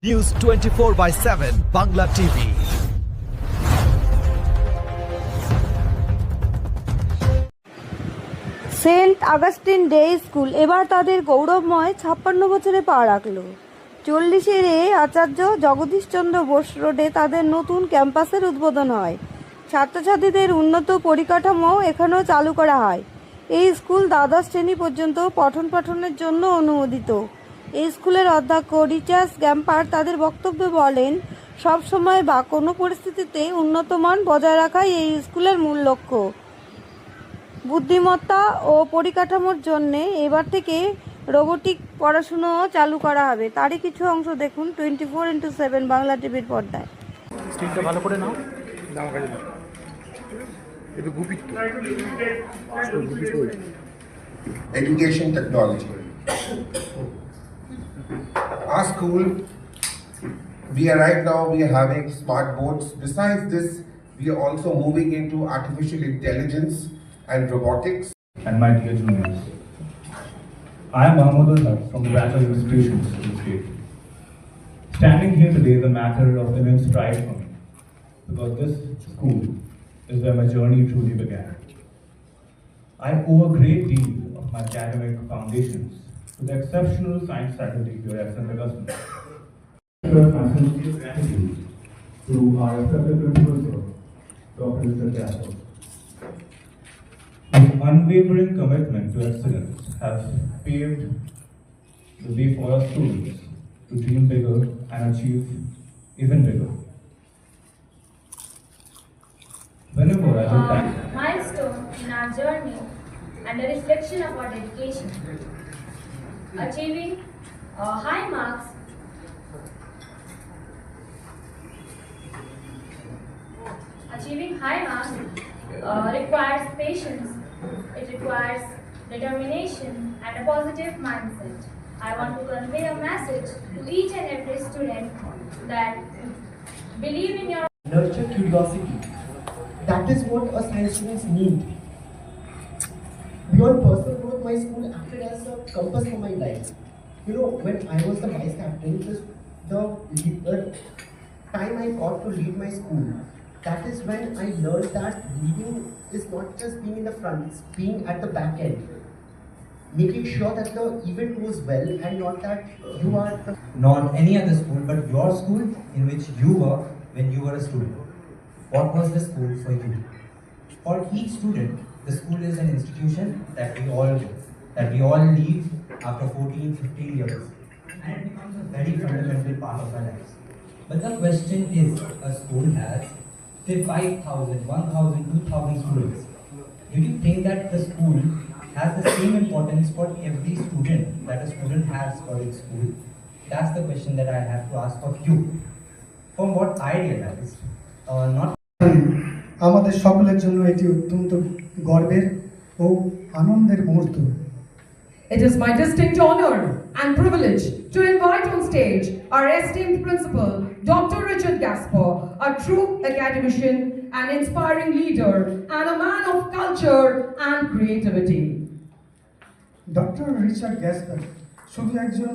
News 24/7 Bangla TV. Saint Augustine Day School এবার তাদের গৌরবময় 56 বছরে পা রাখল। 40-এর আচার্য জগদীশচন্দ্র বোস রোডে তাদের নতুন ক্যাম্পাসের উদ্বোধন হয়। ছাত্রছাত্রীদের উন্নত পরিকাঠামো এখানেও চালু করা হয়। এই স্কুল দ্বাদশ শ্রেণী পর্যন্ত পঠন পাঠনের জন্য অনুমোদিত। এই স্কুলের অধ্যক্ষ রিচার্ড গ্যাম্পার তাদের বক্তব্যে বলেন, সব সময় বা কোনো পরিস্থিতিতে উন্নত মান বজায় রাখাই এই স্কুলের মূল লক্ষ্য। বুদ্ধিমত্তা ও পরিকাঠামোর জন্য এবার থেকে রোবোটিক পড়াশুনোও চালু করা হবে। তারই কিছু অংশ দেখুন 24x7 বাংলা টিভির পর্দায়। স্ক্রিনটা ভালো করে নাও। আমার কাছে নাও। এটা গুপিত তো। গুপিত ওই। Education technology. Our school, we are right now having smart boards. Besides this, we are also moving into artificial intelligence and robotics. And my dear juniors, I am Mahmoud Haq from the Batch of Institutions in the state. Standing here today is a matter of immense pride for me, because this school is where my journey truly began. I owe a great deal of my academic foundations to the exceptional science faculty here at St. Augustine. I express my sincere gratitude to our respected professor, Dr. Richard Gasper. His unwavering commitment to excellence has paved the way for our students to dream bigger and achieve even bigger. Whenever I look back, milestone in our journey and a reflection of our dedication. Achieving high marks requires patience, it requires determination and a positive mindset. I want to convey a message to each and every student that believe in your nurture curiosity. That is what a science students need. Beyond personal growth, my school acted as a compass for my life. You know, when I was the vice captain, the time I got to lead my school, that is when I learned that leading is not just being in the front, it's being at the back end. Making sure that the event goes well and not that you are not any other school but your school in which you were when you were a student. What was the school for you? For each student, the school is an institution that we all leave after 14-15 years, and it becomes a very fundamental part of our lives. But the question is, a school has say 5,000, 1,000, 2,000 students. Do you think that the school has the same importance for every student that a student has for its school? That's the question that I have to ask of you. From what I realized, not আমাদের সকলের জন্য এটি অত্যন্ত গর্বের ও আনন্দের মুহূর্ত। It is my distinct honor and privilege to invite on stage our esteemed principal, Dr. Richard Gasper, a true academician, an inspiring leader, and a man of culture and creativity. Doctor Richard Gaspar শুধু একজন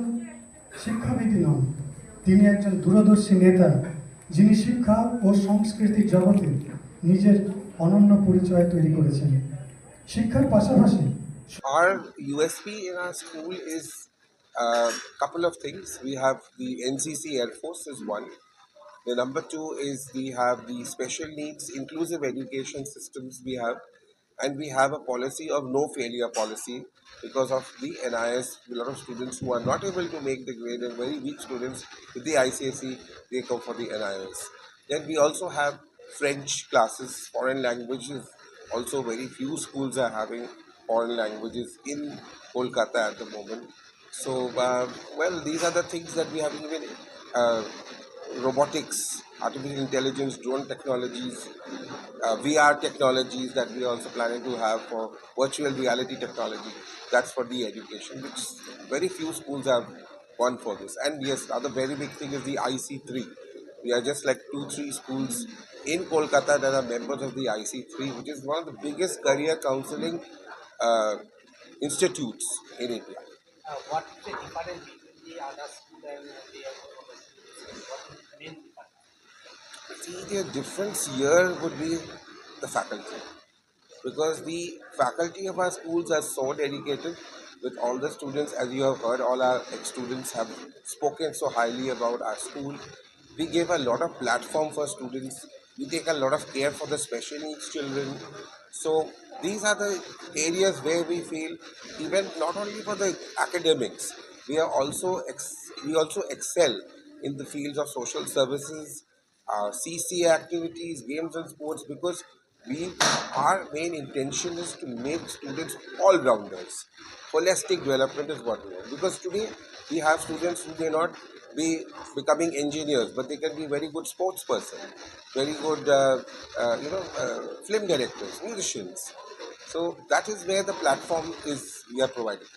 শিক্ষাবিদ নন, তিনি একজন দূরদর্শী নেতা, যিনি শিক্ষা ও সাংস্কৃতিক জগতে নিজের অনন্য পরিচয় তৈরি করেছেন। শিক্ষার পাশাপাশি Our USP in our school is a couple of things. We have the NCC Air Force is one. The number two is we have the special needs inclusive education systems we have, and we have a policy of no failure policy because of the NIS. A lot of students who are not able to make the grade and very weak students with the ICSE, they come for the NIS. Then we also have French classes, foreign languages. Also very few schools are having foreign languages in Kolkata at the moment. So, well, these are the things that we have even robotics, artificial intelligence, drone technologies, VR technologies that we are also planning to have for virtual reality technology. That's for the education, which very few schools have gone for this. And yes, the other very big thing is the IC3. We are just like 2-3 schools in Kolkata that are members of the IC3, which is one of the biggest career counseling institutes in India. what is the difference between the other school and the See, the difference here would be the faculty. Because the faculty of our schools are so dedicated with all the students, as you have heard, all our ex-students have spoken so highly about our school. We give a lot of platform for students. We take a lot of care for the special needs children. So these are the areas where we feel, even not only for the academics, we also excel in the fields of social services, CCA activities, games and sports, because our main intention is to make students all rounders. Holistic development is what we want. Because today we have students who may not be becoming engineers, but they can be very good sports person, very good film directors, musicians. So that is where the platform is we are providing.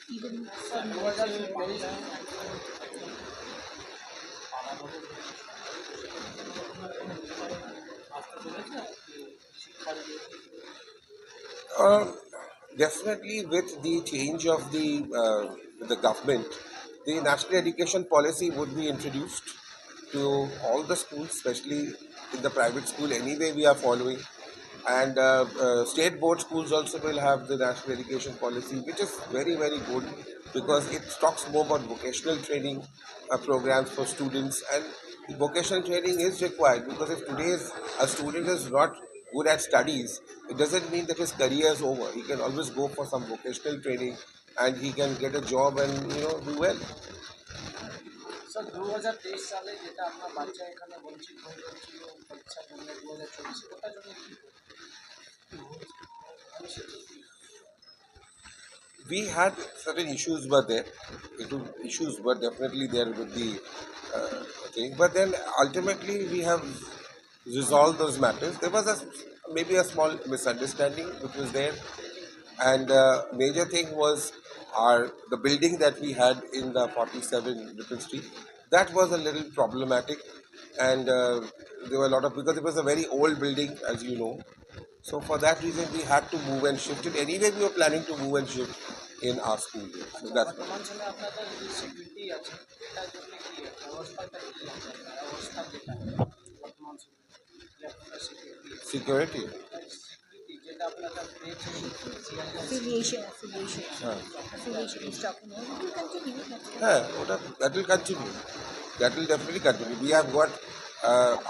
Definitely, with the change of the government, the national education policy would be introduced to all the schools, especially in the private school. Anyway, we are following, and state board schools also will have the national education policy, which is very good because it talks more about vocational training programs for students, and vocational training is required because if today a student is not good at studies, it doesn't mean that his career is over. He can always go for some vocational training and he can get a job and do well. Sir 2023 সালে যেটা আপনার বাচ্চা এখানে বঞ্চিত হয়ে গিয়েছিল পরীক্ষার জন্য 2024 ওটার জন্য কি We had certain issues were there. Issues were definitely there with the thing, but then ultimately we have resolved those matters. There was maybe a small misunderstanding which was there, and major thing was the building that we had in the 47 Ripon Street. That was a little problematic, and there were a lot of, because it was a very old building, as you know. So for that reason we had to move and shift it. Anyway, we were planning to move and shift in our school. So that's বর্তমান সময়ে আপনাদের যে security আছে এটার জন্য কি ব্যবস্থাটা কি আছে ব্যবস্থা যেটা বর্তমান সময়ে security. যেটা আপনারা পেয়েছেন affiliation is talking about. It will continue. Yeah, that will continue. That will definitely continue. We have got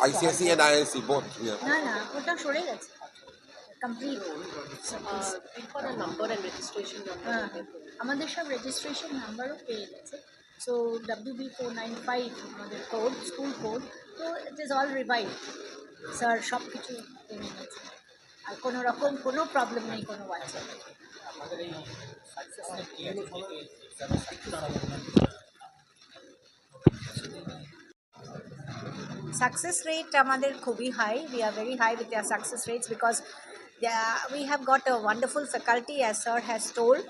ICSE and ISC both here. না ওটা সরে গেছে complete for a number and registration number. আমাদের সব registration নাম্বারও পেয়ে গেছে so WB 495 আমাদের কোড স্কুল কোড তো it is all revive sir সব কিছু পেয়ে গেছে আর কোনো রকম কোনো প্রবলেম নেই কোনো বাচ্চা আমাদের এই সাকসেস রেট আমাদের খুবই high we are very high with their success rates because we have got a wonderful faculty as sir has told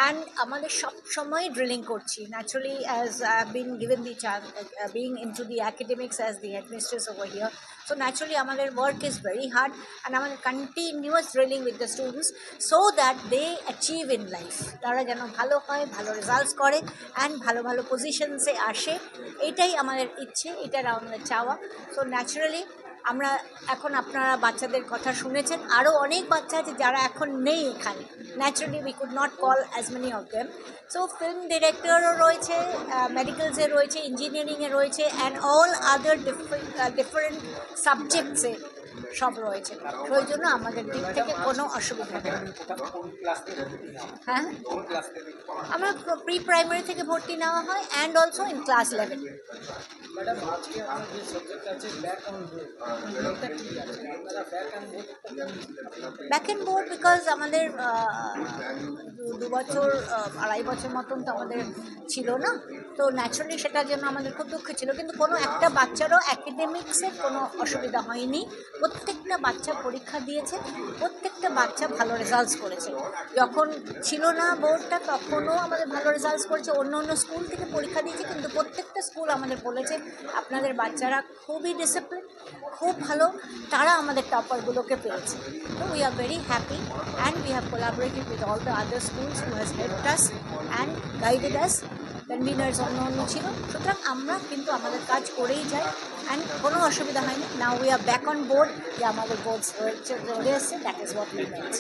and আমাদের সব সময় drilling করছি naturally as I have been given the chance being into the academics as the headmistress over here so naturally আমাদের work is very hard and আমাদের continuous drilling with the students so that they achieve in life তারা যেন ভালো হয় ভালো results করে and ভালো ভালো পজিশনসে আসে এটাই আমাদের ইচ্ছে এটাই আমাদের চাওয়া so naturally আমরা এখন আপনারা বাচ্চাদের কথা শুনেছেন আরও অনেক বাচ্চা আছে যারা এখন নেই এখানে naturally we could not call as many of them so film ডিরেক্টরও রয়েছে মেডিকেলসে রয়েছে ইঞ্জিনিয়ারিংয়ে রয়েছে অ্যান্ড অল আদার ডিফারেন্ট সাবজেক্টসে সব রয়েছে ওই জন্য আমাদের দিক থেকে কোনো অসুবিধা নেই হ্যাঁ আমরা প্রি প্রাইমারি থেকে ভর্তি নেওয়া হয় and also in class 11 madam আজকে আমার যে সাবজেক্ট আছে ব্যাক অন বোর্ড এটা কি আছে আপনারা ব্যাক অন বোর্ড বিকজ আমাদের 2 বছর 2.5 বছর মতন তো আমাদের ছিল না তো ন্যাচারালি সেটার জন্য আমাদের খুব দুঃখ ছিল কিন্তু কোনো একটা বাচ্চারও অ্যাকাডেমিক্সের কোনো অসুবিধা হয়নি প্রত্যেকটা বাচ্চা পরীক্ষা দিয়েছে প্রত্যেকটা বাচ্চা ভালো রেজাল্টস করেছে যখন ছিল না বোর্ডটা তখনও আমাদের ভালো রেজাল্টস করেছে অন্য অন্য স্কুল থেকে পরীক্ষা দিয়েছে কিন্তু প্রত্যেকটা স্কুল আমাদের বলেছে আপনাদের বাচ্চারা খুবই ডিসিপ্লিন খুব ভালো তারা আমাদের টপারগুলোকে পেয়েছে তো we are very happy and we have collaborated with all the other schools who has helped us and guided us conveners অন্য অন্য ছিল, সুতরাং আমরা কিন্তু আমাদের কাজ করেই যাই অ্যান্ড কোনো অসুবিধা হয়নি। Now we are back on board, যে আমাদের বোর্ডস চলে এসছে, that is what we meant.